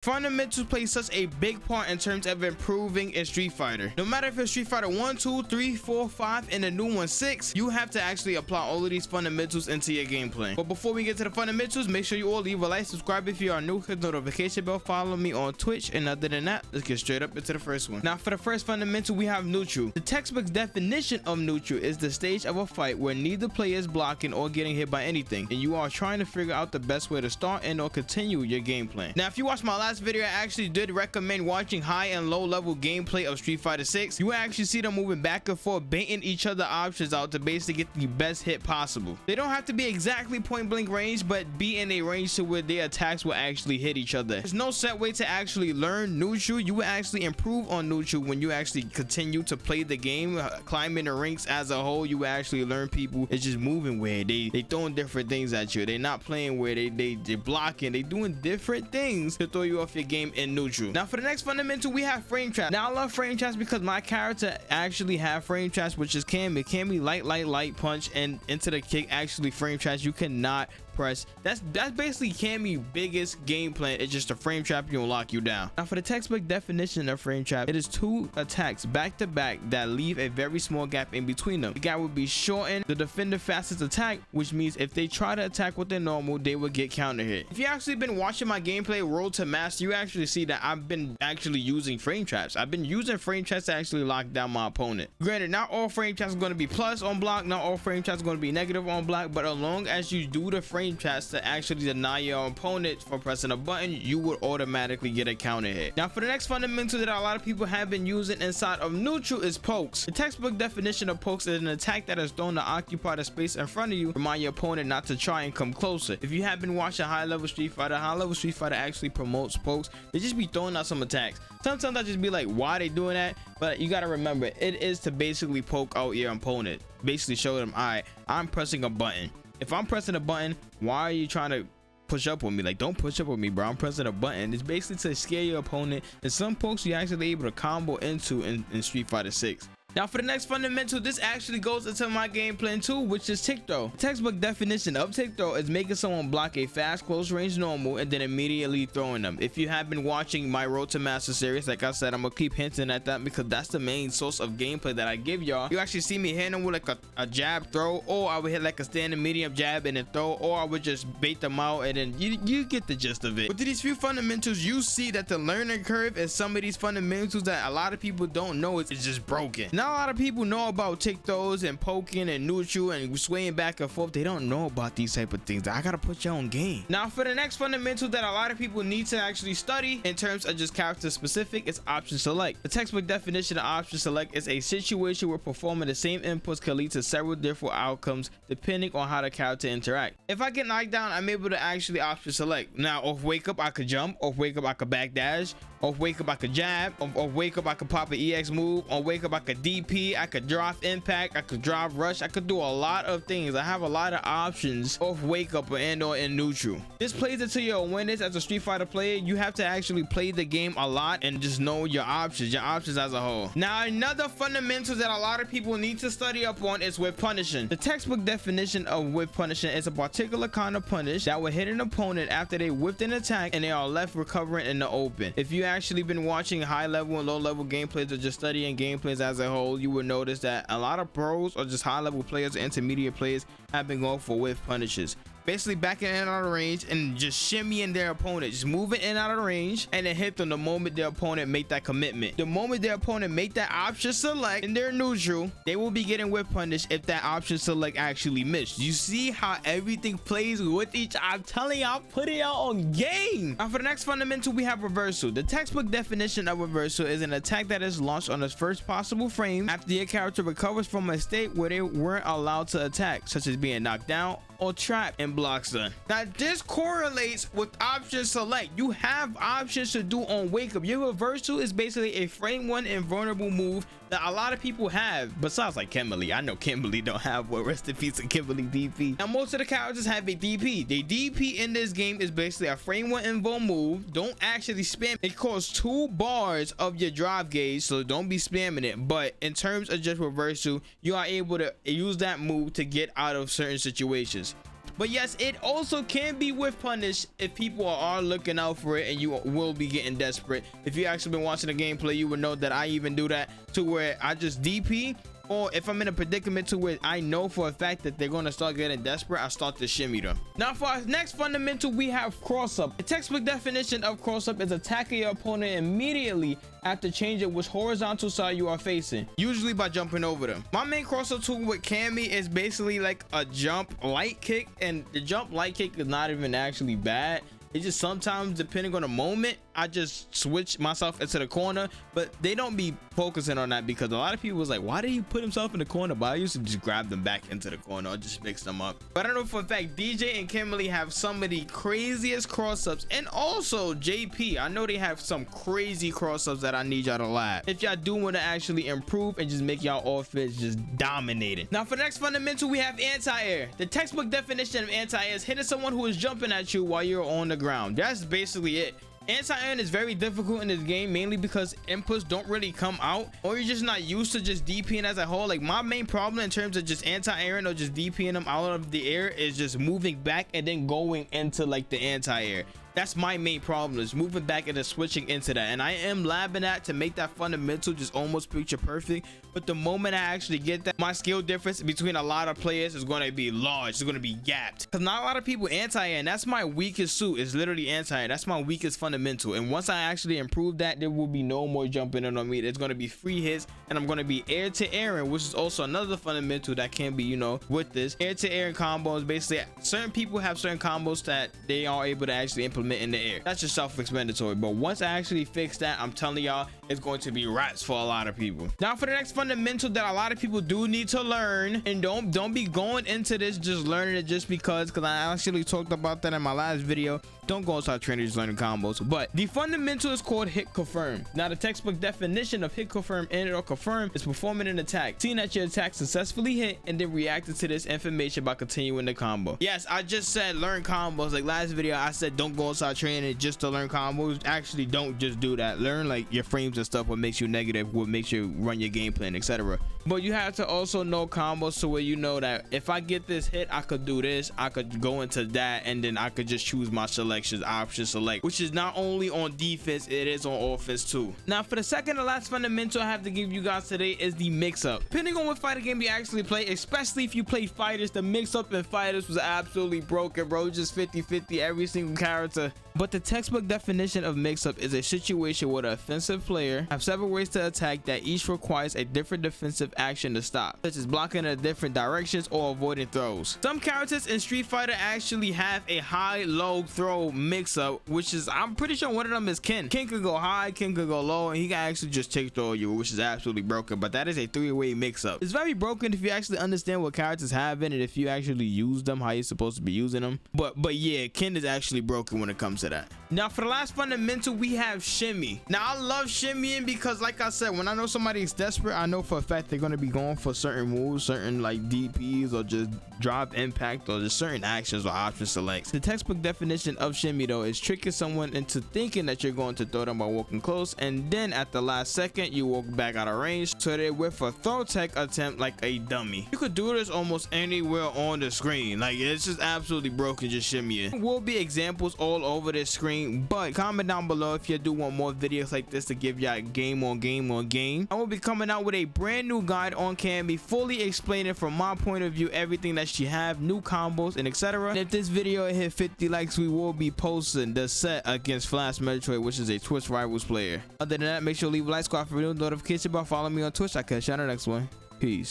Fundamentals play such a big part in terms of improving in Street Fighter. No matter if it's Street Fighter 1, 2, 3, 4, 5, and the new one 6, you have to actually apply all of these fundamentals into your gameplay. But before we get to the fundamentals, make sure you all leave a like, subscribe if you are new, hit the notification bell, follow me on Twitch, and other than that, let's get straight up into the first one. Now for the first fundamental, we have neutral. The textbook definition of neutral is the stage of a fight where neither player is blocking or getting hit by anything, and you are trying to figure out the best way to start and or continue your gameplay. Now if you watched my last video, I actually did recommend watching high and low level gameplay of Street Fighter 6. You will actually see them moving back and forth, baiting each other options out to basically get the best hit possible. They don't have to be exactly point blank range, but be in a range to where their attacks will actually hit each other. There's no set way to actually learn neutral. You will actually improve on neutral when you actually continue to play the game, climbing the ranks as a whole. You will actually learn people. It's just moving where they throwing different things at you. They're not playing where they're blocking. They doing different things to throw you off your game in neutral. Now for the next fundamental, we have frame trap. Now I love frame traps because my character actually have frame traps, which is Cammy light punch and into the kick actually frame traps. You cannot press. That's basically Cammy biggest game plan. It's just a frame trap. You will lock you down. Now for the textbook definition of frame trap, it is two attacks back to back that leave a very small gap in between them. The gap will be shortened. The defender fastest attack, which means if they try to attack with their normal, they will get counter hit. If you actually been watching my gameplay Road to Master, you actually see that I've been actually using frame traps. I've been using frame traps to actually lock down my opponent. Granted, not all frame traps are going to be plus on block, not all frame traps are going to be negative on block, but as long as you do the frame traps to actually deny your opponent from pressing a button, you would automatically get a counter hit. Now for the next fundamental that a lot of people have been using inside of neutral is pokes. The textbook definition of pokes is an attack that is thrown to occupy the space in front of you, remind your opponent not to try and come closer. If you have been watching high level Street Fighter actually promotes pokes. They just be throwing out some attacks. Sometimes I just be like, why they doing that? But you got to remember, it is to basically poke out your opponent, basically show them, all right, I'm pressing a button. If I'm pressing a button, why are you trying to push up with me? Like, don't push up with me, bro. I'm pressing a button. It's basically to scare your opponent, and some pokes you're actually able to combo into in Street Fighter 6. Now for the next fundamental, this actually goes into my game plan too, which is tick throw. The textbook definition of tick throw is making someone block a fast close range normal and then immediately throwing them. If you have been watching my Road to Master series, like I said, I'm gonna keep hinting at that because that's the main source of gameplay that I give y'all. You actually see me hitting them with like a jab throw, or I would hit like a standing medium jab and then throw, or I would just bait them out, and then you get the gist of it. With these few fundamentals, you see that the learning curve is some of these fundamentals that a lot of people don't know is just broken. Now a lot of people know about tick throws and poking and neutral and swaying back and forth. They don't know about these type of things. I gotta put you on game. Now for the next fundamental that a lot of people need to actually study in terms of just character specific, is option select. The textbook definition of option select is a situation where performing the same inputs can lead to several different outcomes depending on how the character interact. If I get knocked down, I'm able to actually option select. Now off wake up I could jump, off wake up I could backdash, off wake up I could jab, off wake up I could pop an EX move, on wake up I could DP, I could drop impact, I could drop rush, I could do a lot of things. I have a lot of options off wake up and or in neutral. This plays into your awareness as a Street Fighter player. You have to actually play the game a lot and just know your options as a whole. Now another fundamental that a lot of people need to study up on is whip punishing. The textbook definition of whip punishing is a particular kind of punish that will hit an opponent after they whipped an attack and they are left recovering in the open. If you actually been watching high level and low level gameplays or just studying gameplays as a whole, you will notice that a lot of pros or just high level players or intermediate players have been going for whiff punishes. Basically backing in and out of range and just shimmying their opponent, just moving in and out of range, and then hit them the moment their opponent make that commitment. The moment their opponent make that option select in their neutral, they will be getting whip punished if that option select actually missed. You see how everything plays with each. I'm telling y'all, putting y'all on game. Now for the next fundamental, we have reversal. The textbook definition of reversal is an attack that is launched on the first possible frame after your character recovers from a state where they weren't allowed to attack, such as being knocked down or trapped in block stun. Now this correlates with option select. You have options to do on wake up. Your reversal is basically a frame one invulnerable move that a lot of people have, besides like Kimberly. I know Kimberly don't have one. Rest in peace to Kimberly DP. Now most of the characters have a DP. The DP in this game is basically a frame one invul move. Don't actually spam. It costs 2 bars of your drive gauge, so don't be spamming it. But in terms of just reversal, you are able to use that move to get out of certain situations. But yes, it also can be with punish if people are looking out for it, and you will be getting desperate. If you actually been watching the gameplay, you would know that I even do that to where I just DP, or if I'm in a predicament to where I know for a fact that they're going to start getting desperate, I start to shimmy them. Now for our next fundamental, we have cross up. The textbook definition of cross up is attacking your opponent immediately after changing which horizontal side you are facing, usually by jumping over them. My main cross up tool with Cammy is basically like a jump light kick, and the jump light kick is not even actually bad. It's just sometimes, depending on the moment, I just switch myself into the corner, but they don't be focusing on that because a lot of people was like, why did he put himself in the corner? But I used to just grab them back into the corner or just mix them up. But I know for a fact DJ and Kimberly have some of the craziest cross-ups, and also JP. I know they have some crazy cross-ups that I need y'all to lab if y'all do want to actually improve and just make y'all offense just dominating. Now for the next fundamental, we have anti-air. The textbook definition of anti-air is hitting someone who is jumping at you while you're on the ground. That's basically it. Anti-air is very difficult in this game, mainly because inputs don't really come out, or you're just not used to just DPing as a whole. Like, my main problem in terms of just anti-airing or just DPing them out of the air is just moving back and then going into like the anti-air. That's my main problem, is moving back and then switching into that. And I am labbing that to make that fundamental just almost picture perfect. But the moment I actually get that, my skill difference between a lot of players is going to be large. It's going to be gapped. Because not a lot of people anti-air, and that's my weakest suit, is literally anti-air. That's my weakest fundamental. And once I actually improve that, there will be no more jumping in on me. There's going to be free hits, and I'm going to be air to air, which is also another fundamental that can be, you know, with this. Air to air combos, basically, certain people have certain combos that they are able to actually implement in the air. That's just self-explanatory, but once I actually fix that, I'm telling y'all, it's going to be raps for a lot of people. Now for the next fundamental that a lot of people do need to learn, and don't be going into this just learning it just because I actually talked about that in my last video. Don't go inside training just learning combos. But the fundamental is called hit confirm. Now the textbook definition of hit confirm and or confirm is performing an attack, seeing that your attack successfully hit, and then reacting to this information by continuing the combo. Yes, I just said learn combos. Like last video I said don't go inside training just to learn combos. Actually, don't just do that. Learn like your frames and stuff, what makes you negative, what makes you run your game plan, etc. But you have to also know combos to where you know that if I get this hit, I could do this, I could go into that, and then I could just choose my selections, option select, which is not only on defense, it is on offense too. Now for the second and last fundamental I have to give you guys today is the mix-up. Depending on what fighter game you actually play, especially if you play fighters, the mix-up in fighters was absolutely broken, bro. Just 50-50 every single character. But the textbook definition of mix-up is a situation where the offensive player have several ways to attack that each requires a different defensive action to stop, such as blocking in different directions or avoiding throws. Some characters in Street Fighter actually have a high-low throw mix-up, which is, I'm pretty sure one of them is Ken. Ken could go high, Ken could go low, and he can actually just take throw you, which is absolutely broken. But that is a three-way mix-up. It's very broken if you actually understand what characters have in it, if you actually use them how you're supposed to be using them. But yeah, Ken is actually broken when it comes to that. Now for the last fundamental, we have shimmy. Now I love shimmying because, like I said, when I know somebody's desperate, I know for a fact they're going to be going for certain moves, certain like DPs, or just drop impact, or just certain actions or option selects. The textbook definition of shimmy though is tricking someone into thinking that you're going to throw them by walking close, and then at the last second you walk back out of range, so they're with a throw tech attempt like a dummy. You could do this almost anywhere on the screen. Like, it's just absolutely broken, just shimmying. There will be examples all over this screen, but comment down below if you do want more videos like this to give y'all game on game on game. I will be coming out with a brand new guide on Cammy, fully explaining from my point of view everything that she have, new combos and etc. And if this video hit 50 likes, we will be posting the set against Flash Metroid, which is a Twitch Rivals player. Other than that, make sure to leave a like, subscribe for new notification, but follow me on Twitch. I'll catch you on the next one. Peace.